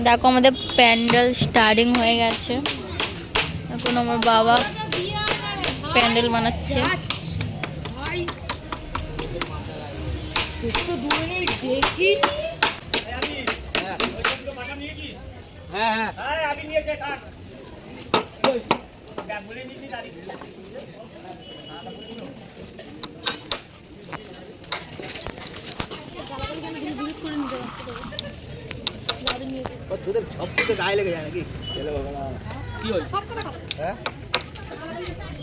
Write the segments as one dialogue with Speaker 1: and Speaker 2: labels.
Speaker 1: দেখো আমাদের প্যান্ডেল স্টার্টিং হয়ে গেছে। এখন আমার বাবা প্যান্ডেল বানাচ্ছে।
Speaker 2: তোদের সব কিছু গায়ে লেগে যায় নাকি? কি হল? হ্যাঁ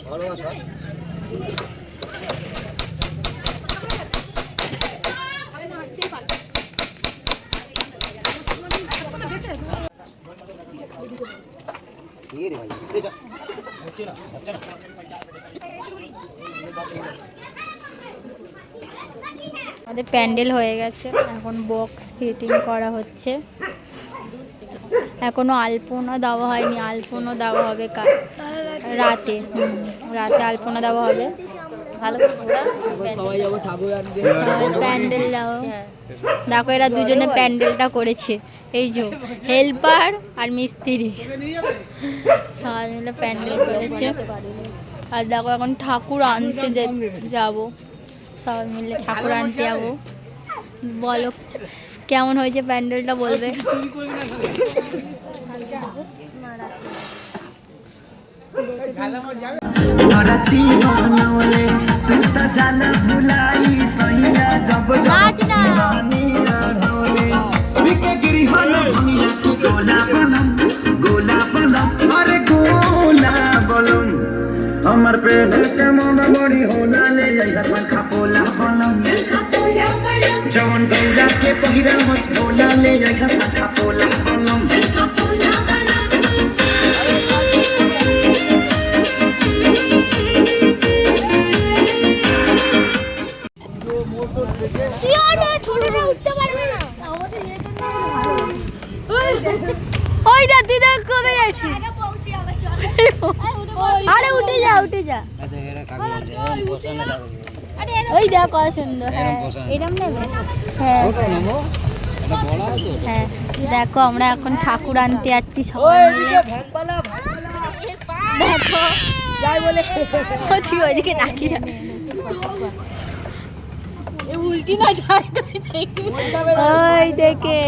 Speaker 2: ভালোবাসা
Speaker 1: আমাদের প্যান্ডেল হয়ে গেছে, এখন বক্স ফিটিং করা হচ্ছে। এখনো আলপনা দেওয়া হয়নি, আলপনা দেওয়া হবে রাতে। রাতে আলপনা দেওয়া হবে। ভালো প্যান্ডেল দাও। দেখো এরা দুজনে প্যান্ডেলটা করেছে, এই যে হেল্পার আর মিস্ত্রি সবাই মিলে প্যান্ডেল করেছে। আর দেখো এখন ঠাকুর আনতে যাবো, সবাই মিলে ঠাকুর আনতে যাবো। বলো কেমন হয়েছে প্যান্ডেলটা, বলবে।
Speaker 3: আমার প্রেমে কেমন বড়ি হোলালে আইহা সংখা পোলা বলম जवन गौरा के पहिरा मस भोला ले आइहा संखा पोला बलम
Speaker 1: ছোটটা উঠতে পারবে না। ওই দা দিদা কোথায় যাচ্ছিস? আরে উঠে যা, উঠে যা। ওই দেখ কত সুন্দর। হ্যাঁ এরকম নেবে। হ্যাঁ হ্যাঁ দেখো আমরা এখন ঠাকুর আনতে যাচ্ছি সবাই মিলে। দেখো যাই বলে তুই ওইদিকে তাকিয়ে যা, উল্টি না যায়। ওই দেখে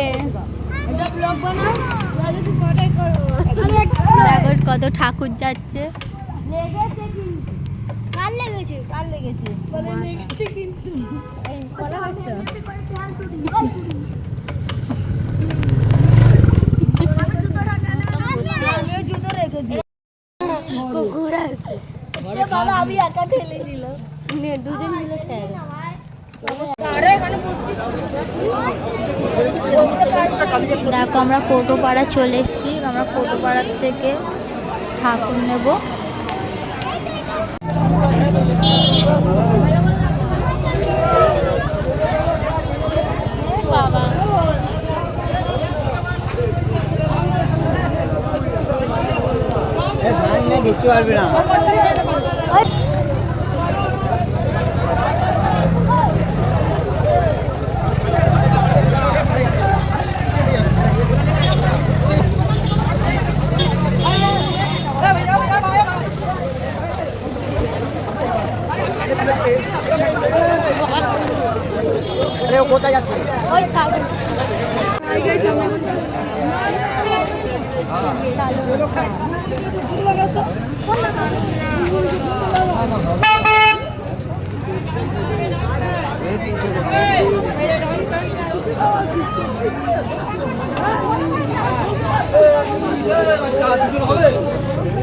Speaker 1: দেখো কত ঠাকুর যাচ্ছে। কার লেগেছে? কার লেগেছে? বলে লেগেছে কিন্তু এই বলা হচ্ছে জুতো রেখে দিই। কুকুর আছে বাবা, আমি একা ঠেলেছিল, দুজন মিলে ঠেলে। দেখো আমরা কোটোপাড়া চলে এসেছি। আমরা কোটোপাড়ার থেকে ঠাকুর নেব। বাবা
Speaker 2: ঢুকতে পারবি না। কোথায় যাচ্ছে? ওই সামনে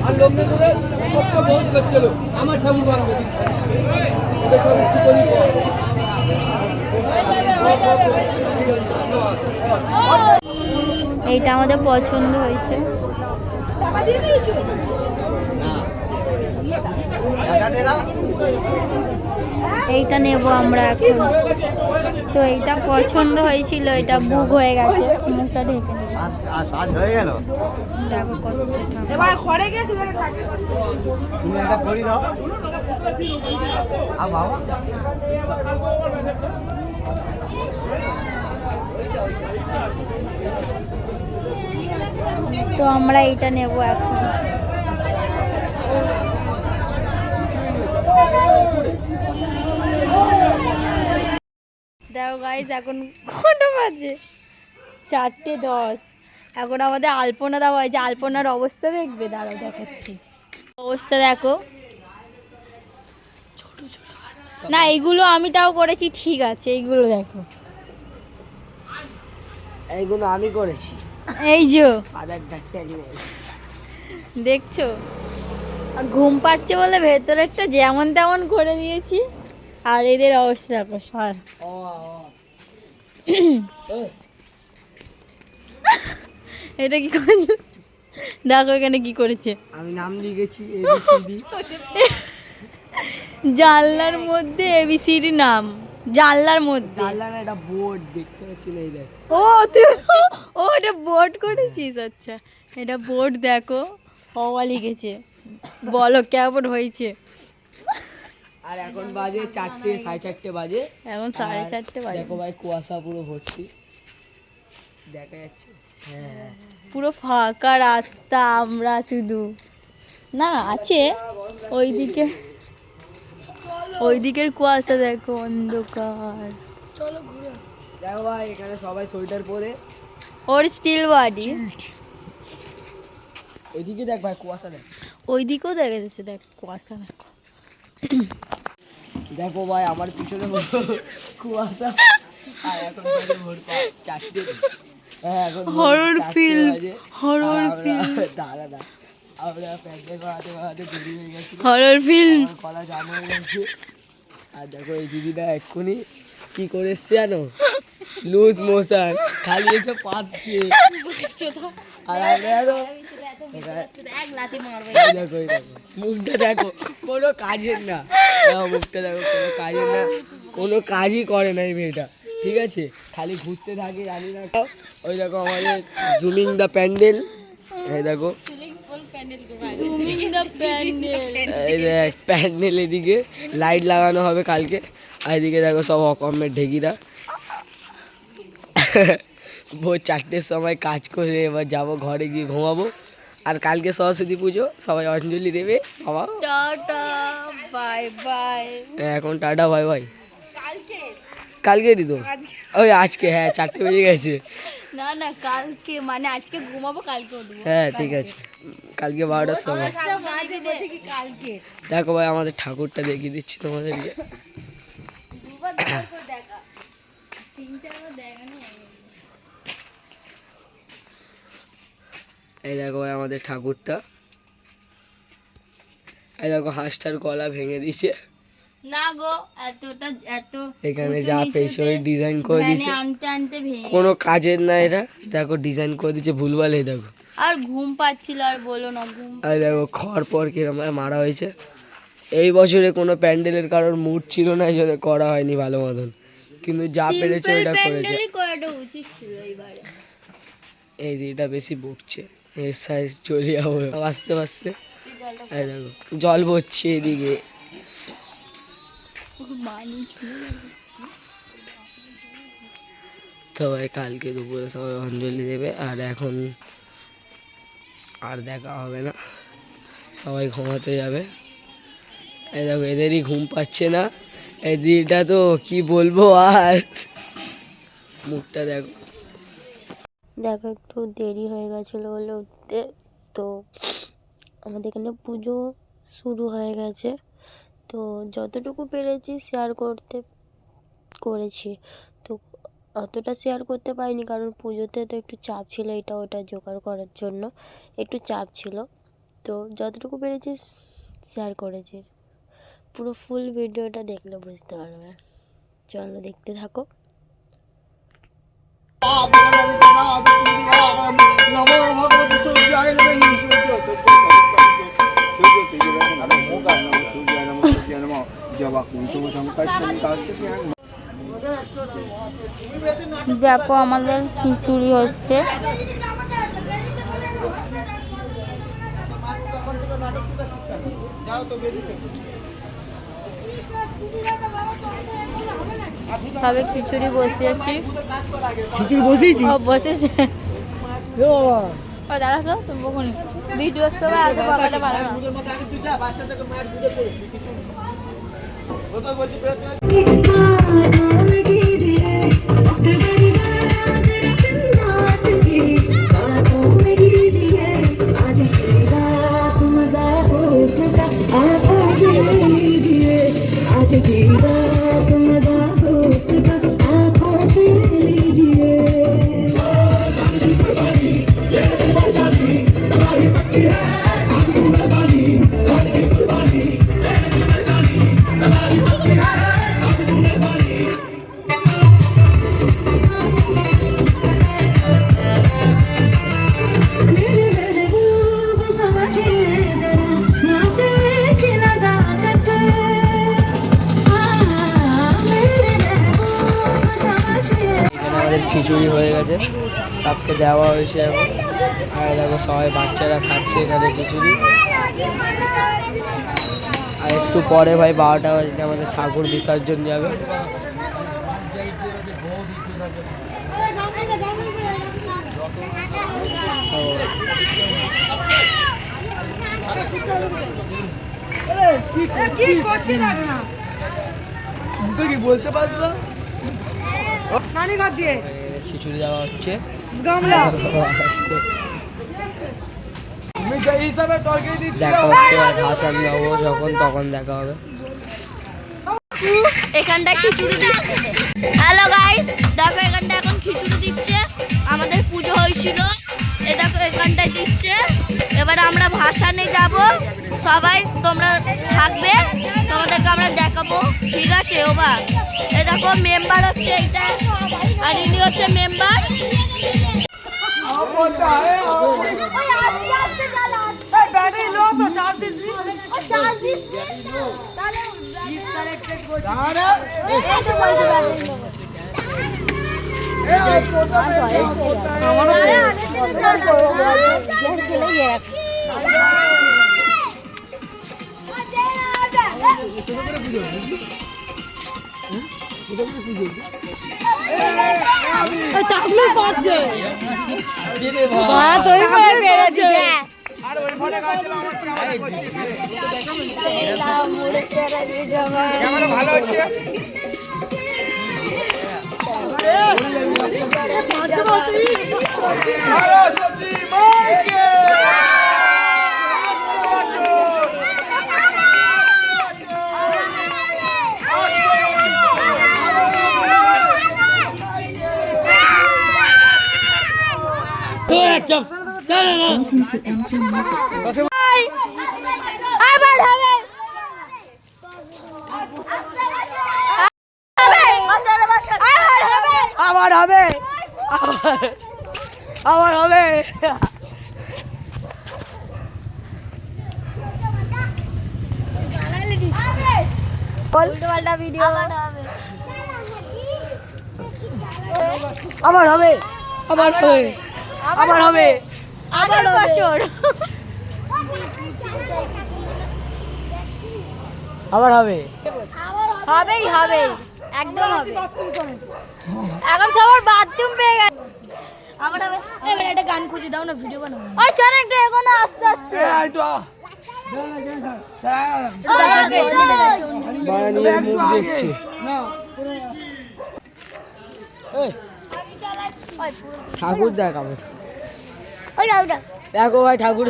Speaker 2: আর লোক বহুত করছিল আমার ঠাকুর বাংলা
Speaker 1: এইটা আমাদের পছন্দ হয়েছে। এইটা নেব আমরা এখন। তো এইটা পছন্দ হয়েছিল, এটা বুক হয়ে গেছে, মুখটা ঢেকে
Speaker 2: হয়ে গেল।
Speaker 1: দেখো কত
Speaker 2: তুমি এটা করি দাও। বাবা
Speaker 1: তো আমরা এইটা নেব এখন। দেখো গাইস এখন কটা বাজে, 4:10। এখন আমাদের আলপনা দেওয়া হয়েছে, আলপনার অবস্থা দেখবে, দাঁড়াও দেখাচ্ছি অবস্থা দেখো। না এইগুলো আমি তাও করেছি, ঠিক আছে, এইগুলো দেখো,
Speaker 2: এইগুলো আমি করেছি।
Speaker 1: এই যে
Speaker 2: আদার ডাক্তার
Speaker 1: দেখছো, ঘুম পাচ্ছে বলে ভেতরেরটা যেমন তেমন করে দিয়েছি। আর এদের অবস্থা দেখো স্যার, এটা কি করেছে দেখো, এখানে কি করেছে,
Speaker 2: আমি নাম লিখেছি এবিসিডি।
Speaker 1: জানলার মধ্যে এবিসিডি নাম, জানলার মধ্যে।
Speaker 2: জানলার একটা বোর্ড দেখতে পাচ্ছি না, এই দেখ।
Speaker 1: ও তুই, ও এটা বোর্ড করেছিস, আচ্ছা এটা বোর্ড দেখো, হওয়া লিখেছে, বলো কেমন হয়েছে।
Speaker 2: আর এখন বাজে 4টে, 4:30 বাজে,
Speaker 1: এখন 4:30 বাজে।
Speaker 2: দেখো ভাই কুয়াশা পুরো ভর্তি দেখা যাচ্ছে। হ্যাঁ
Speaker 1: পুরো ফাঁকা রাস্তা, আমরা শুধু না আছে ওইদিকে, ওইদিকের কুয়াশা দেখো, অন্ধকার।
Speaker 2: দেখো ভাই এখানে সবাই সোয়েটার পরে,
Speaker 1: ওর স্টিল বাড়ি,
Speaker 2: ওইদিকে দেখ ভাই কুয়াশা দেখ,
Speaker 1: ওইদিকেও দেখা যাচ্ছে, দেখ কুয়াশা দেখো।
Speaker 2: দেখো ভাই আমার পিছনে কুয়াশা। আর এখন বাজে ভোর 4টে। হ্যাঁ এখন
Speaker 1: হরর ফিল্ম, হরর ফিল্ম,
Speaker 2: দাঁড়া আমরা প্যান্ডেল বানাতে বানাতে দেরি হয়ে গেছি,
Speaker 1: হরর ফিল্ম।
Speaker 2: কলা জাম হয়ে গেছে। আর দেখো এই দিদিটা এক্ষুনি কি করে এসছে জানো, লুজ মোশন, খালি এসে পাচ্ছে। আর আমরা দেখো এই দেখো মুখটা দেখো, কোনো কাজের না, মুখটা দেখো কোনো কাজের না, কোনো কাজই করে না এই মেয়েটা, ঠিক আছে, খালি ঘুরতে থাকে, জানি না। ওই দেখো আমাদের জুমিং দ্য প্যান্ডেল, এই দেখো এই দেখ প্যান্ডেল, এদিকে লাইট লাগানো হবে কালকে, আর এদিকে দেখো সব অকমের ঢেকিরা। ভোর 4টের সময় কাজ করে এবার যাবো ঘরে গিয়ে ঘুমাবো। আর কালকে সরস্বতী পুজো, সবাই অঞ্জলি দেবে। বাবা
Speaker 1: টাটা বাই বাই।
Speaker 2: এখন টাটা বাই বাই, কালকে দিত ওই আজকে, হ্যাঁ 4টে বেজে গেছে।
Speaker 1: না না কালকে মানে আজকে ঘুমাবো, কালকে উঠবো।
Speaker 2: হ্যাঁ ঠিক আছে, কালকে 12টার সময়।
Speaker 1: কালকে
Speaker 2: দেখো ভাই আমাদের ঠাকুরটা দেখিয়ে দিচ্ছি তোমাদেরকে। এই দেখো ভাই আমাদের ঠাকুরটা, এই দেখো হাঁসটার গলা ভেঙে দিয়েছে।
Speaker 1: না গো, এতটা এত
Speaker 2: এখানে যা পেছনে ডিজাইন করে দিয়েছে,
Speaker 1: আনতে আনতে ভেঙে
Speaker 2: কোনো কাজের না এটা, দেখো ডিজাইন করে দিয়েছে ভুলভাল। এই দেখো,
Speaker 1: আর ঘুম পাচ্ছিল, আর বলো না ঘুম।
Speaker 2: আর দেখো খড় পর কিরম মারা হয়েছে। এই বছরে কোনো প্যান্ডেলের কারোর মুড ছিল না, এই জন্য করা হয়নি ভালো মতন, কিন্তু যা পেরেছে ওটা করেছে।
Speaker 1: করাটা উচিত ছিল এবারে।
Speaker 2: এই যে এটা বেশি বকছে, এর সাইজ চলে যাবো আস্তে আস্তে। এই দেখো জল পড়ছে এদিকে। সবাই কালকে দুপুরে সবাই অঞ্জলি দেবে, আর এখন আর দেখা হবে না, সবাই ঘুমাতে যাবে। এই দেখো এদেরই ঘুম পাচ্ছে না, এই দিদিটা তো কি বলবো, আর মুখটা দেখো।
Speaker 1: দেখো একটু দেরি হয়ে গেছিলো বলে উঠতে, তো আমাদের এখানে পুজো শুরু হয়ে গেছে, তো যতটুকু পেরেছি শেয়ার করেছি। তো অতটা শেয়ার করতে পারিনি, কারণ পুজোতে তো একটু চাপ ছিল, এটা ওটা জোগাড় করার জন্য একটু চাপ ছিল। তো যতটুকু পেরেছি শেয়ার করেছি, পুরো ফুল ভিডিওটা দেখলে বুঝতে পারবে। চলো দেখতে থাকো। দেখো আমাদের খিচুড়ি হচ্ছে, তবে খিচুড়ি বসিয়েছি,
Speaker 2: খিচুড়ি বসিয়েছি,
Speaker 1: বসেছে। ও দাঁড়া তো তুমি বকুন ভিডিওর সময় আগে বাবাটা ভালো না
Speaker 2: আমাদের খিচুড়ি হয়ে গেছে, সবকে দেওয়া হয়েছে এখন। আর দেখো সবাই বাচ্চারা খাচ্ছে এখানে খিচুড়ি। আর একটু পরে ভাই 12টা বাজলে আমাদের ঠাকুর বিসর্জন যাবে। বলতে পারছো খিচুড়ি দেওয়া হচ্ছে। দেখা হচ্ছে ভাসান যাবো যখন তখন দেখা হবে।
Speaker 1: এখানটা খিচুড়ি দিচ্ছে। হ্যালো গাইস, দেখো এখানটা এখন খিচুড়ি দিচ্ছে। আমাদের পুজো হয়েছিল, এ দেখো এখানটায় দিচ্ছে। এবার আমরা ভাসানে যাব, সবাই তোমরা থাকবে, তোমাদেরকে আমরা দেখাবো, ঠিক আছে? ওবা এ দেখো মেম্বার হচ্ছে এইটা, আর ইনি হচ্ছে মেম্বার। আবার হবে,
Speaker 2: আবার হবে, আবার হবে।
Speaker 1: উল্টোপাল্টা ভিডিও
Speaker 2: আবার হবে, আবার হবে, আবার হবে,
Speaker 1: আবার বছর
Speaker 2: আবার হবে,
Speaker 1: হবেই হবে, একদম হবে। এখন সবার বাথরুম পেয়ে গেছে, আবার হবে। এবার একটা গান খুঁজে দাও না, ভিডিও বানাবো। ওই চল একটু এগোনো, আস্তে আস্তে।
Speaker 2: বাড়ানির মুখ দেখছি। ঠাকুর দেখাবো, দেখো ভাই ঠাকুর।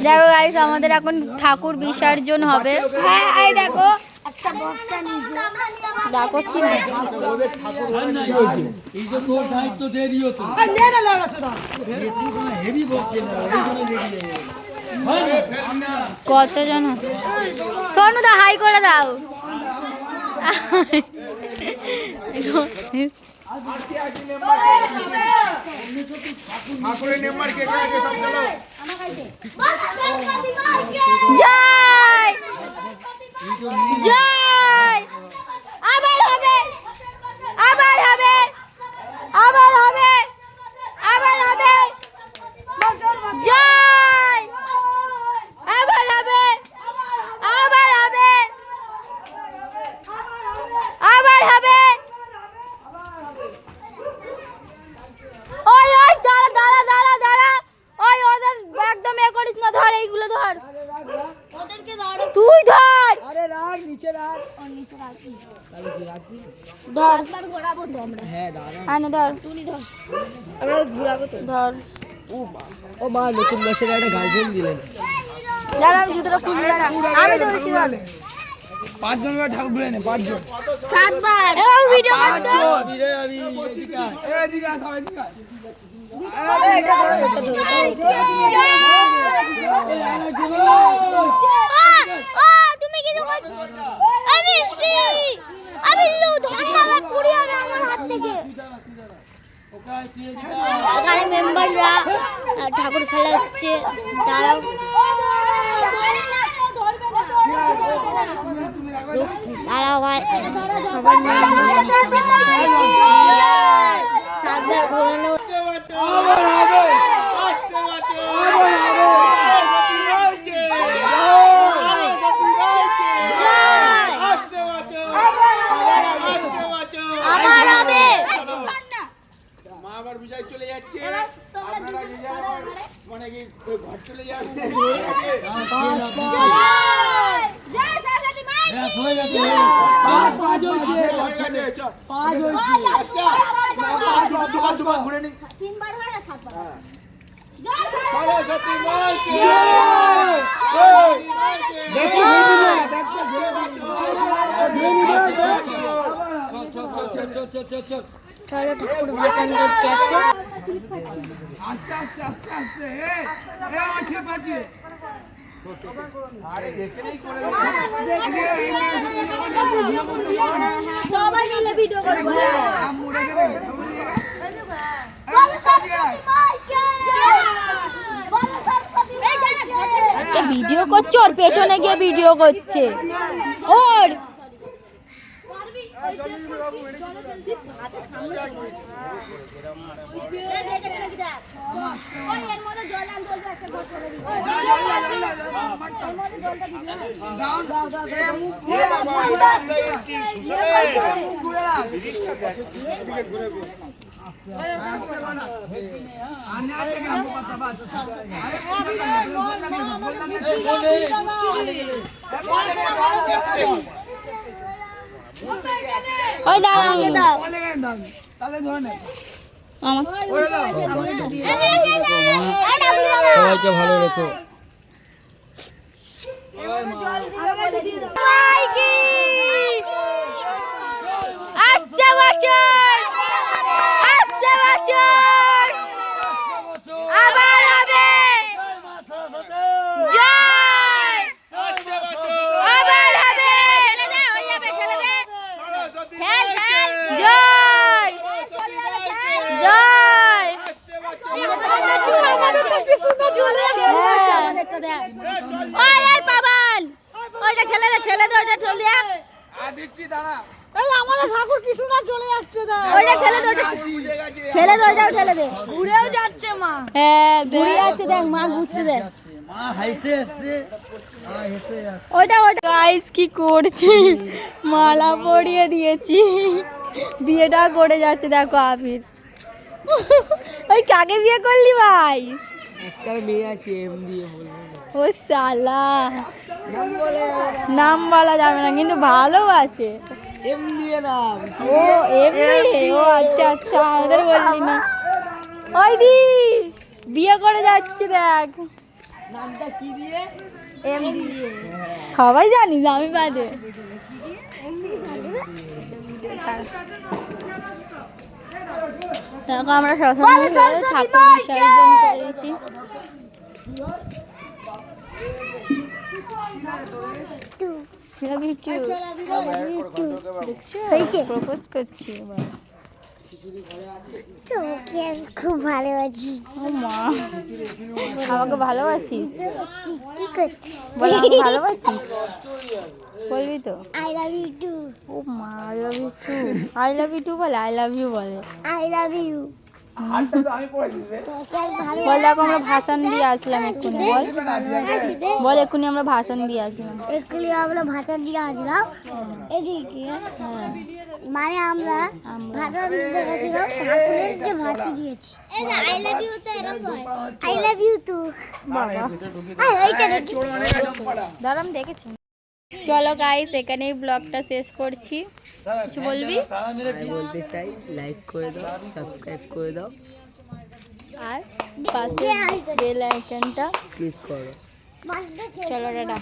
Speaker 1: দেখো গাইস, আমাদের এখন ঠাকুর বিসর্জন হবে। দেখো দেখো কি কতজন আছে। সোনু দা হাই করে দাও। জয় জয়, আবার হবে, আবার হবে, আবার হবে, আবার হবে, জয়, আবার হবে, আবার হবে, আবার হবে,
Speaker 2: তাহলে কি রাখবি?
Speaker 1: ধর
Speaker 4: ঘোরাবো তো আমরা।
Speaker 2: হ্যাঁ দাঁড়া।
Speaker 1: আনে ধর
Speaker 4: তুই ধর, আমরা ঘোরাবো তো।
Speaker 1: ধর
Speaker 2: ও মা নতুন বছরে একটা গার্লফ্রেন্ড দিলেন।
Speaker 1: দাঁড়া আমি জুতোটা খুলে দাঁড়া আমি ধরছি ধর
Speaker 2: 5 জন করে ঠাকুর ঘুরে নে 5 জন।
Speaker 4: 7 বার।
Speaker 1: এই ভিডিও করতে
Speaker 2: ভিড়ে আমি এদিকে সবাই এদিকে
Speaker 1: তুমি কি আমি মিষ্টি আমি ধন্যবাদ কুড়িয়ে আমার হাত থেকে এখানে মেম্বাররা ঠাকুর খেলা হচ্ছে দাঁড়াও দাঁড়াও ভাই সবাই সাতবার ঘোরানো আবার হবে
Speaker 5: মা আবার বিজয় চলে যাচ্ছে আপনারা যে মানে কি ঘর চলে যাচ্ছে দুবার ঘুরে নি সরস্বতী মাইকে
Speaker 1: চলো ঠাকুর ভাসান করতে যাচ্ছে
Speaker 2: আস্তে আস্তে আস্তে আস্তে আছে পাচ্ছে
Speaker 4: সবাই মিলে ভিডিও করবো।
Speaker 1: ভিডিও করছে ওর পেছনে গিয়ে ভিডিও করছে ওর ওই দাও আমাকে দাও
Speaker 2: তাহলে ধরে নে
Speaker 1: সবাইকে
Speaker 2: ভালো রেখো
Speaker 1: আসছে বছর আবার হবে জয় আবার হবে জয় জয় পাবান ওইটা ঠেলে দে ওইটা ঠেলে দে
Speaker 2: দিচ্ছি দাঁড়া
Speaker 4: আমাদের ঠাকুর কৃষ্ণদা চলে যাচ্ছে না।
Speaker 1: ওইটা ঠেলে দে ওইটাও ঠেলে দে
Speaker 4: ঘুরেও যাচ্ছে মা।
Speaker 1: হ্যাঁ ঘুরে যাচ্ছে দেখ মা ঘুরছে দেখ
Speaker 2: মা হাইসে আসছে মা হেসে যাচ্ছে
Speaker 1: ওইটা গাইস কি করছি মালা পরিয়ে দিয়েছি বিয়েটা করে যাচ্ছে দেখো আবির ওই কাকে বিয়ে করলি ভাই
Speaker 2: একটা মেয়ে আছে এম দিয়ে বলবো
Speaker 1: ও শালা নাম বলা যাবে না কিন্তু ভালোবাসে
Speaker 2: এম দিয়ে নাম
Speaker 1: ও এমনি ও আচ্ছা আচ্ছা আমাদের বললি না ওই দি বিয়ে করে যাচ্ছে দেখ
Speaker 2: নামটা কি দিয়ে
Speaker 1: সবাই জানিস আমি বাদে দেখো আমরা শ্মশানে ঠাকুর বিসর্জন করে দিয়েছি প্রপোজ করছি
Speaker 6: খুব ভালোবাসি
Speaker 1: ও মা আমাকে ভালোবাসিস
Speaker 6: কি করছি
Speaker 1: বল আমাকে ভালোবাসিস বলবি তো
Speaker 6: আই লাভ ইউ টু
Speaker 1: ও মা I love you too I love you too বলে আই লাভ ইউ বলে
Speaker 6: আই লাভ ইউ
Speaker 2: হাতটা তো আমি পড়ে দিবে
Speaker 1: বল দেখো আমরা ভাষণ দিয়ে আসলাম এক্ষুনি বল এক্ষুনি আমরা ভাষণ দিয়ে আসলাম
Speaker 6: এগুলি আমরা ভাতা দিয়ে আসলাম এদিকে মানে আমরা ভাতা দেখেছিলাম ঠাকুরকে ভাতি দিয়েছি আই লাভ ইউ তো এরকম আই লাভ ইউ টু
Speaker 1: বাবা
Speaker 6: এইটা দেখি
Speaker 1: দাঁড়াম দেখেছি চলো গাইস, এখানেই ব্লগটা শেষ করছি। কিছু বলবি?
Speaker 2: আমি বলতে চাই লাইক করে দাও, সাবস্ক্রাইব করে দাও,
Speaker 1: আর পাশে বেল আইকনটা
Speaker 2: ক্লিক করো।
Speaker 6: মাছটা
Speaker 1: চলো টাটা।